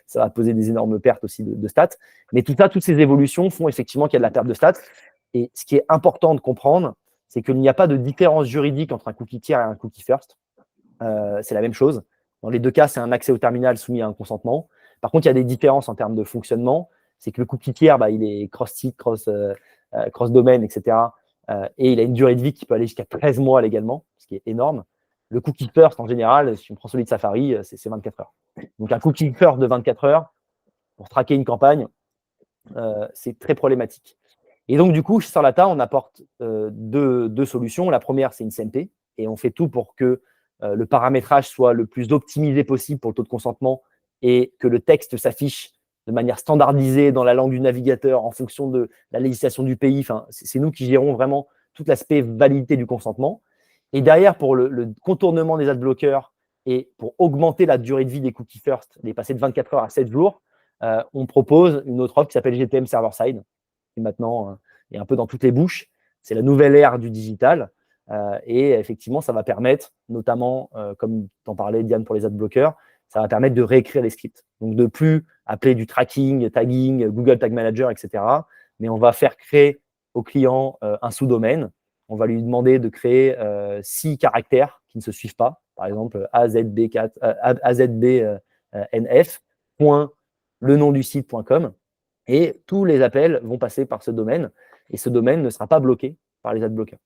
ça va poser des énormes pertes aussi de stats. Mais tout ça, toutes ces évolutions font effectivement qu'il y a de la perte de stats. Et ce qui est important de comprendre, c'est qu'il n'y a pas de différence juridique entre un cookie tiers et un cookie first. C'est la même chose. Dans les deux cas, c'est un accès au terminal soumis à un consentement. Par contre, il y a des différences en termes de fonctionnement. C'est que le cookie tiers, il est cross-site, cross-domaine, etc. Et il a une durée de vie qui peut aller jusqu'à 13 mois légalement, ce qui est énorme. Le cookie first, en général, si on prend celui de Safari, c'est 24 heures. Donc, un cookie first de 24 heures, pour traquer une campagne, c'est très problématique. Et donc, du coup, chez Sarlata, on apporte deux solutions. La première, c'est une CMP, et on fait tout pour que le paramétrage soit le plus optimisé possible pour le taux de consentement et que le texte s'affiche de manière standardisée dans la langue du navigateur en fonction de la législation du pays. Enfin, c'est nous qui gérons vraiment tout l'aspect validité du consentement. Et derrière, pour le contournement des adblockers et pour augmenter la durée de vie des cookies first, les passer de 24 heures à 7 jours, on propose une autre offre qui s'appelle GTM Server-Side, qui maintenant est un peu dans toutes les bouches. C'est la nouvelle ère du digital. Et effectivement, ça va permettre, notamment, comme tu en parlais, Diane, pour les adblockers, ça va permettre de réécrire les scripts. Donc, de ne plus appeler du tracking, tagging, Google Tag Manager, etc. Mais on va faire créer au client un sous-domaine. On va lui demander de créer 6 caractères qui ne se suivent pas. Par exemple, AZBNF, le nom du site.com. Et tous les appels vont passer par ce domaine. Et ce domaine ne sera pas bloqué par les adblockers.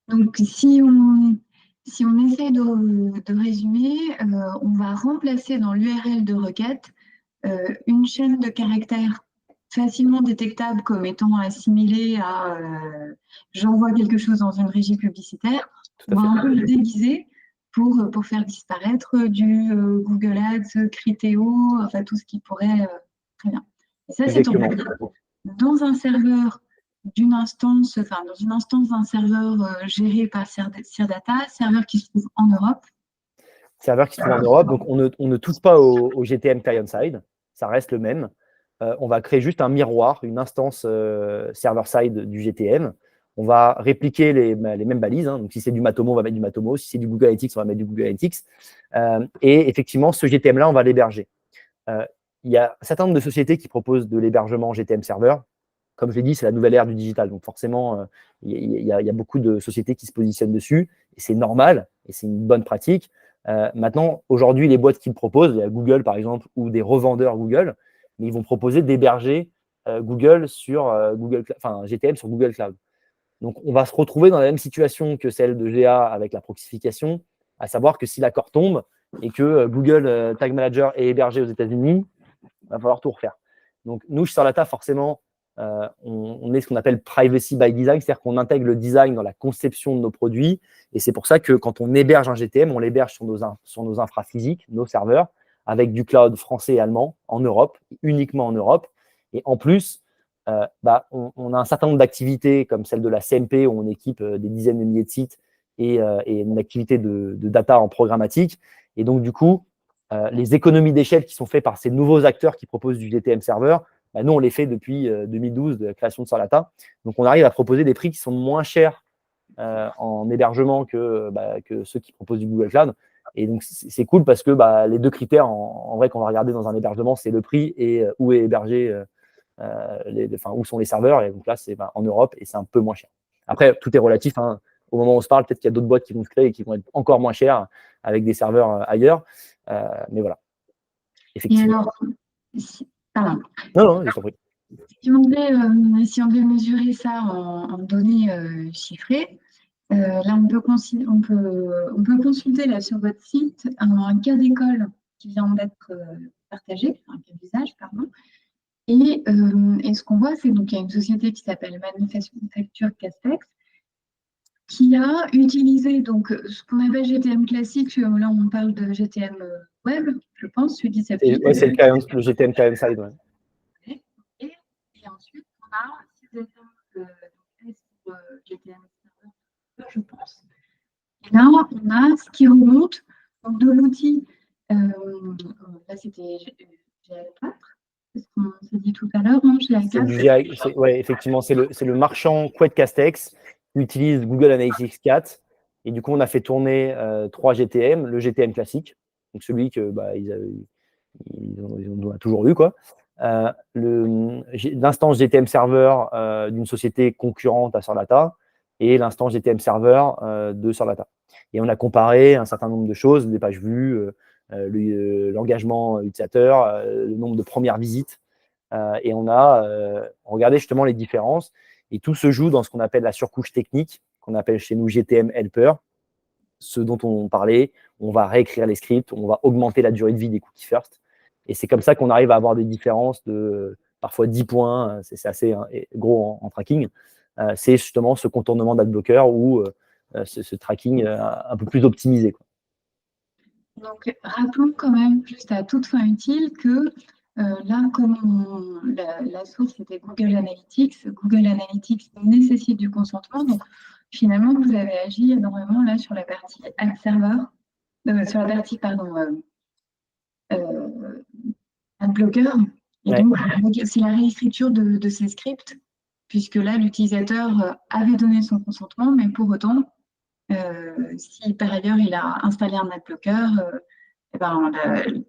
Donc, si on essaie de résumer, on va remplacer dans l'URL de requête une chaîne de caractères facilement détectable comme étant assimilée à j'envoie quelque chose dans une régie publicitaire. On va un peu le déguiser pour faire disparaître du Google Ads, Criteo, enfin tout ce qui pourrait. Très bien. Et ça, c'est dans un serveur d'une instance, enfin dans une instance d'un serveur géré par CIRData, serveur qui se trouve en Europe. Serveur qui se trouve en Europe, donc on ne touche pas au GTM client-side, ça reste le même. On va créer juste un miroir, une instance server-side du GTM. On va répliquer les mêmes balises. Hein. Donc, si c'est du Matomo, on va mettre du Matomo. Si c'est du Google Analytics, on va mettre du Google Analytics. Et effectivement, ce GTM-là, on va l'héberger. Il y a un certain nombre de sociétés qui proposent de l'hébergement GTM Server. Comme je l'ai dit, c'est la nouvelle ère du digital. Donc, forcément, il y a beaucoup de sociétés qui se positionnent dessus. Et c'est normal. Et c'est une bonne pratique. Maintenant, aujourd'hui, les boîtes qui le proposent, il y a Google, par exemple, ou des revendeurs Google, mais ils vont proposer d'héberger GTM sur Google Cloud. Donc, on va se retrouver dans la même situation que celle de GA avec la proxification, à savoir que si l'accord tombe et que Google Tag Manager est hébergé aux États-Unis, il va falloir tout refaire. Donc, nous, chez Sarlata, forcément, on est ce qu'on appelle privacy by design, c'est-à-dire qu'on intègre le design dans la conception de nos produits. Et c'est pour ça que quand on héberge un GTM, on l'héberge sur nos infra physiques, nos serveurs, avec du cloud français et allemand en Europe, uniquement en Europe. Et en plus, on a un certain nombre d'activités comme celle de la CMP où on équipe des dizaines de milliers de sites et une activité de data en programmatique. Et donc, du coup, les économies d'échelle qui sont faites par ces nouveaux acteurs qui proposent du GTM Server, nous, on les fait depuis 2012, de la création de Sarlata. Donc, on arrive à proposer des prix qui sont moins chers en hébergement que ceux qui proposent du Google Cloud. Et donc, c'est cool parce que les deux critères, en vrai, qu'on va regarder dans un hébergement, c'est le prix et où est hébergé, où sont les serveurs. Et donc là, c'est en Europe et c'est un peu moins cher. Après, tout est relatif. Hein. Au moment où on se parle, peut-être qu'il y a d'autres boîtes qui vont se créer et qui vont être encore moins chères avec des serveurs ailleurs. Mais voilà. Effectivement. Et alors, pardon. Non, je t'en prie. Si on devait mesurer ça en données chiffrées, là, on peut consulter là, sur votre site un cas d'école qui vient d'être partagé, un cas d'usage, pardon. Et ce qu'on voit, c'est donc il y a une société qui s'appelle Manufacture Castex qui a utilisé donc ce qu'on appelle GTM classique. Là, on parle de GTM web, je pense, celui qui s'appuie. Ouais, c'est le GTM client side. Ouais. Et ensuite, on a 6 étapes pour GTM server, je pense. Et là, on a ce qui remonte donc, de l'outil. Là, c'était GL4. C'est ce qu'on s'est dit tout à l'heure, GL4. Ouais, effectivement, c'est le marchand Quet Castex qui utilise Google Analytics 4. Et du coup, on a fait tourner 3 GTM, le GTM classique, donc celui que ils ont toujours eu, quoi. L'instance GTM Server d'une société concurrente à Sordata et l'instance GTM Server de Sordata. Et on a comparé un certain nombre de choses, les pages vues, l'engagement utilisateur, le nombre de premières visites. Et on a regardé justement les différences. Et tout se joue dans ce qu'on appelle la surcouche technique, qu'on appelle chez nous GTM Helper, ce dont on parlait. On va réécrire les scripts, on va augmenter la durée de vie des cookies first. Et c'est comme ça qu'on arrive à avoir des différences de parfois 10 points, c'est assez gros en tracking. C'est justement ce contournement d'adblocker ou ce tracking un peu plus optimisé, quoi. Donc, rappelons quand même, juste à toute fin utile, que là, comme la source était Google Analytics nécessite du consentement. Donc, finalement, vous avez agi énormément là sur la partie ad server, sur la partie, pardon, ad blocker. Et donc, c'est la réécriture de ces scripts, puisque là, l'utilisateur avait donné son consentement, mais pour autant, si par ailleurs il a installé un ad blocker,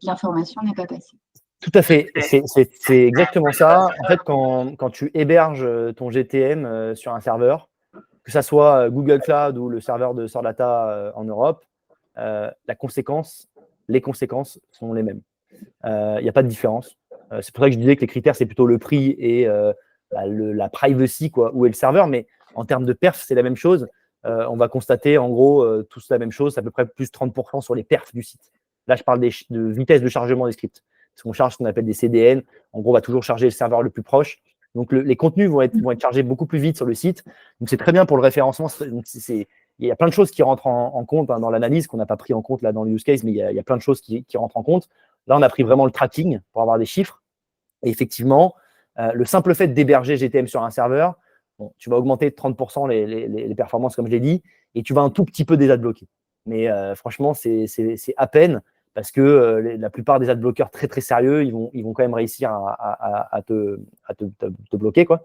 l'information n'est pas passée. Tout à fait, c'est exactement ça. En fait, quand tu héberges ton GTM sur un serveur, que ça soit Google Cloud ou le serveur de Sordata en Europe, les conséquences sont les mêmes. Il n'y a pas de différence. C'est pour ça que je disais que les critères, c'est plutôt le prix et la privacy, quoi, où est le serveur. Mais en termes de perf, c'est la même chose. On va constater, en gros, tous la même chose. C'est à peu près plus 30% sur les perfs du site. Là, je parle de vitesse de chargement des scripts. Parce qu'on charge ce qu'on appelle des CDN. En gros, on va toujours charger le serveur le plus proche. Donc, les contenus vont être chargés beaucoup plus vite sur le site. Donc, c'est très bien pour le référencement. Il y a plein de choses qui rentrent en compte dans l'analyse qu'on n'a pas pris en compte là dans le use case, mais il y a plein de choses qui rentrent en compte. Là, on a pris vraiment le tracking pour avoir des chiffres. Et effectivement, le simple fait d'héberger GTM sur un serveur, bon, tu vas augmenter de 30% les performances, comme je l'ai dit, et tu vas un tout petit peu désad-bloquer. Mais franchement, c'est à peine, parce que la plupart des adblockers très très sérieux, ils vont quand même réussir à te bloquer, quoi.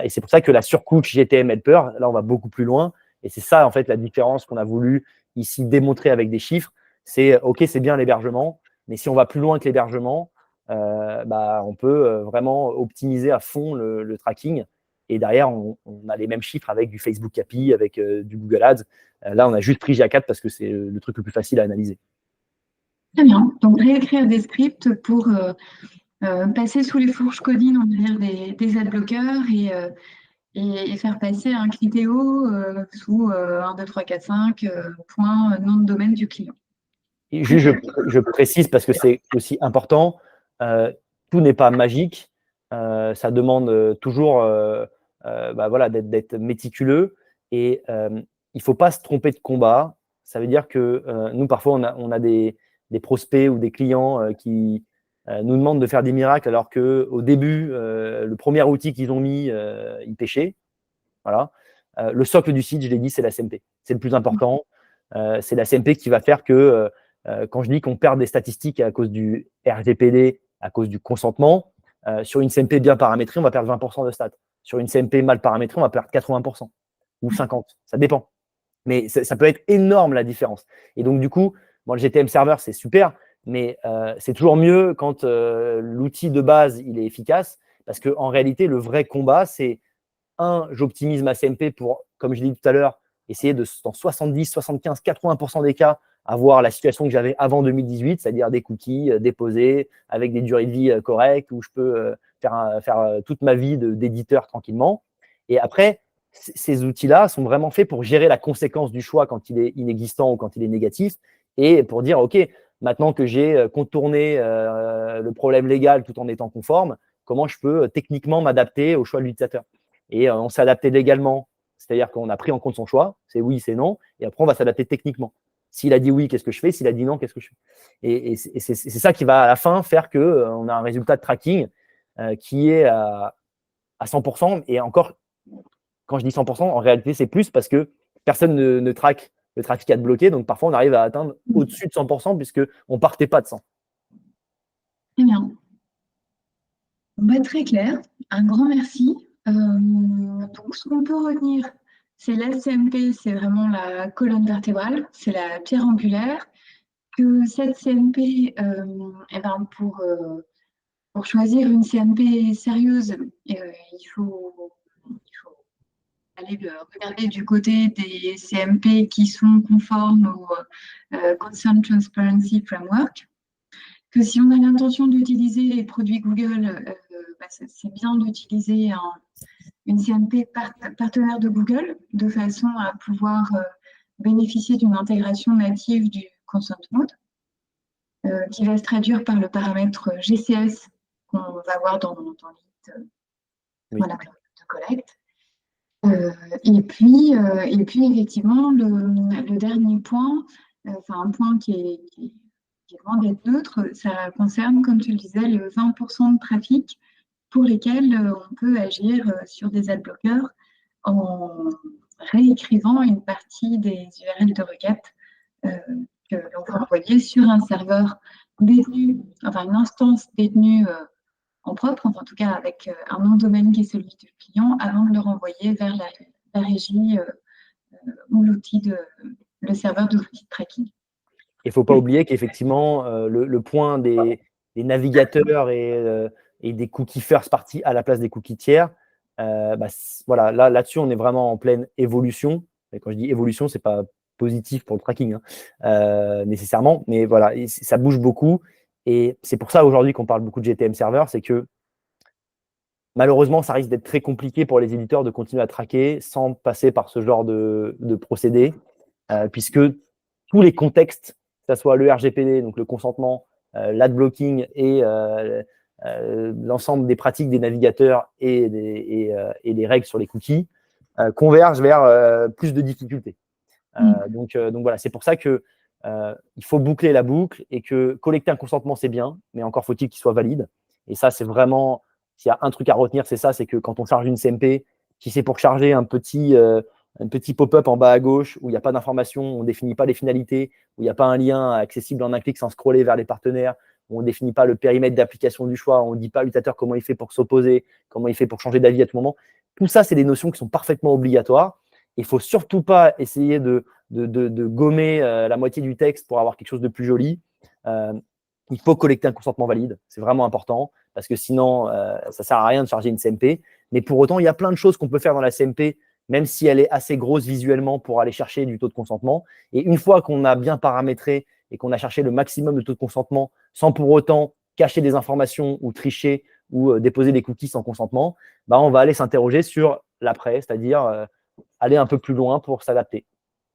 Et c'est pour ça que la surcouche GTM Helper, là, on va beaucoup plus loin. Et c'est ça, en fait, la différence qu'on a voulu ici démontrer avec des chiffres. C'est OK, c'est bien l'hébergement, mais si on va plus loin que l'hébergement, on peut vraiment optimiser à fond le tracking. Et derrière, on a les mêmes chiffres avec du Facebook API, avec du Google Ads. Là, on a juste pris GA4 parce que c'est le truc le plus facile à analyser. Très bien. Donc, réécrire des scripts pour passer sous les fourches codines, on va dire, des adblockers et faire passer un critéo sous 1, 2, 3, 4, 5 point nom de domaine du client. Et juste, je précise parce que c'est aussi important, tout n'est pas magique. Ça demande toujours d'être méticuleux et il ne faut pas se tromper de combat. Ça veut dire que nous, parfois, on a des prospects ou des clients qui nous demandent de faire des miracles alors qu'au début, le premier outil qu'ils ont mis, ils pêchaient. Voilà. Le socle du site, je l'ai dit, c'est la CMP. C'est le plus important. C'est la CMP qui va faire que quand je dis qu'on perd des statistiques à cause du RGPD, à cause du consentement, sur une CMP bien paramétrée, on va perdre 20% de stats. Sur une CMP mal paramétrée, on va perdre 80% ou 50%. Ça dépend. Mais ça peut être énorme la différence. Et donc, du coup, le GTM Server, c'est super, mais c'est toujours mieux quand l'outil de base, il est efficace, parce qu'en réalité, le vrai combat, c'est j'optimise ma CMP pour, comme je l'ai dit tout à l'heure, essayer de, dans 70, 75, 80% des cas, avoir la situation que j'avais avant 2018, c'est-à-dire des cookies déposés avec des durées de vie correctes, où je peux faire toute ma vie d'éditeur tranquillement. Et après, ces outils-là sont vraiment faits pour gérer la conséquence du choix quand il est inexistant ou quand il est négatif, et pour dire, OK, maintenant que j'ai contourné le problème légal tout en étant conforme, comment je peux techniquement m'adapter au choix de l'utilisateur. Et on s'est adapté légalement, c'est-à-dire qu'on a pris en compte son choix, c'est oui, c'est non, et après on va s'adapter techniquement. S'il a dit oui, qu'est-ce que je fais? S'il a dit non, qu'est-ce que je fais? Et c'est ça qui va à la fin faire qu'on a un résultat de tracking qui est à 100%. Et encore, quand je dis 100%, en réalité, c'est plus parce que personne ne traque le trafic ad bloqué. Donc parfois, on arrive à atteindre au-dessus de 100% puisqu'on ne partait pas de 100. Très bien. Très clair. Un grand merci. Donc, ce qu'on peut retenir, c'est la CMP, c'est vraiment la colonne vertébrale, c'est la pierre angulaire. Que cette CMP, pour choisir une CMP sérieuse, il faut aller regarder du côté des CMP qui sont conformes au Consent Transparency Framework. Que si on a l'intention d'utiliser les produits Google, c'est bien d'utiliser une CMP partenaire de Google de façon à pouvoir bénéficier d'une intégration native du Consent Mode qui va se traduire par le paramètre GCS qu'on va voir dans l'IT de collecte. Et puis, effectivement, le dernier point, un point qui est loin d'être neutre, ça concerne, comme tu le disais, le 20% de trafic pour lesquels on peut agir sur des adblockers en réécrivant une partie des URL de requête que l'on peut envoyer sur un serveur détenu, une instance détenue en propre, en tout cas avec un nom de domaine qui est celui du client, avant de le renvoyer vers la régie ou le serveur de l'outil de tracking. Il ne faut pas oublier qu'effectivement, le point des navigateurs et des cookies first party à la place des cookies tiers, voilà, là-dessus, on est vraiment en pleine évolution. Et quand je dis évolution, ce n'est pas positif pour le tracking nécessairement, mais voilà, ça bouge beaucoup. Et c'est pour ça aujourd'hui qu'on parle beaucoup de GTM server, c'est que malheureusement, ça risque d'être très compliqué pour les éditeurs de continuer à traquer sans passer par ce genre de procédé, puisque tous les contextes, que ce soit le RGPD, donc le consentement, l'adblocking et l'ensemble des pratiques des navigateurs et des règles sur les cookies, convergent vers plus de difficultés. Donc voilà, c'est pour ça que il faut boucler la boucle et que collecter un consentement, c'est bien, mais encore faut-il qu'il soit valide. Et ça, c'est vraiment, s'il y a un truc à retenir, c'est ça, c'est que quand on charge une CMP, si c'est pour charger un petit pop-up en bas à gauche où il n'y a pas d'information, on ne définit pas les finalités, où il n'y a pas un lien accessible en un clic sans scroller vers les partenaires, où on ne définit pas le périmètre d'application du choix, on ne dit pas à l'utilisateur comment il fait pour s'opposer, comment il fait pour changer d'avis à tout moment. Tout ça, c'est des notions qui sont parfaitement obligatoires. Il ne faut surtout pas essayer de gommer la moitié du texte pour avoir quelque chose de plus joli. Il faut collecter un consentement valide. C'est vraiment important parce que sinon, ça ne sert à rien de charger une CMP. Mais pour autant, il y a plein de choses qu'on peut faire dans la CMP, même si elle est assez grosse visuellement pour aller chercher du taux de consentement. Et une fois qu'on a bien paramétré et qu'on a cherché le maximum de taux de consentement sans pour autant cacher des informations ou tricher ou déposer des cookies sans consentement, on va aller s'interroger sur l'après, c'est-à-dire aller un peu plus loin pour s'adapter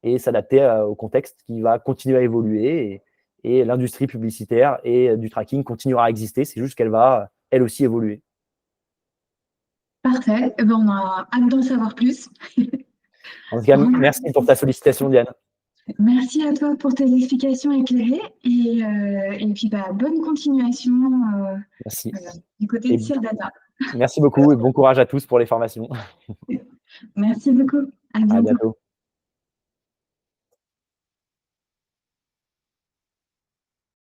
et s'adapter au contexte qui va continuer à évoluer et l'industrie publicitaire et du tracking continuera à exister, c'est juste qu'elle va elle aussi évoluer. Parfait, on a hâte d'en savoir plus. En tout cas, merci pour ta sollicitation, Diane. Merci à toi pour tes explications éclairées et puis bonne continuation du côté de CIRData. Merci beaucoup et bon courage à tous pour les formations. Merci beaucoup. À bientôt.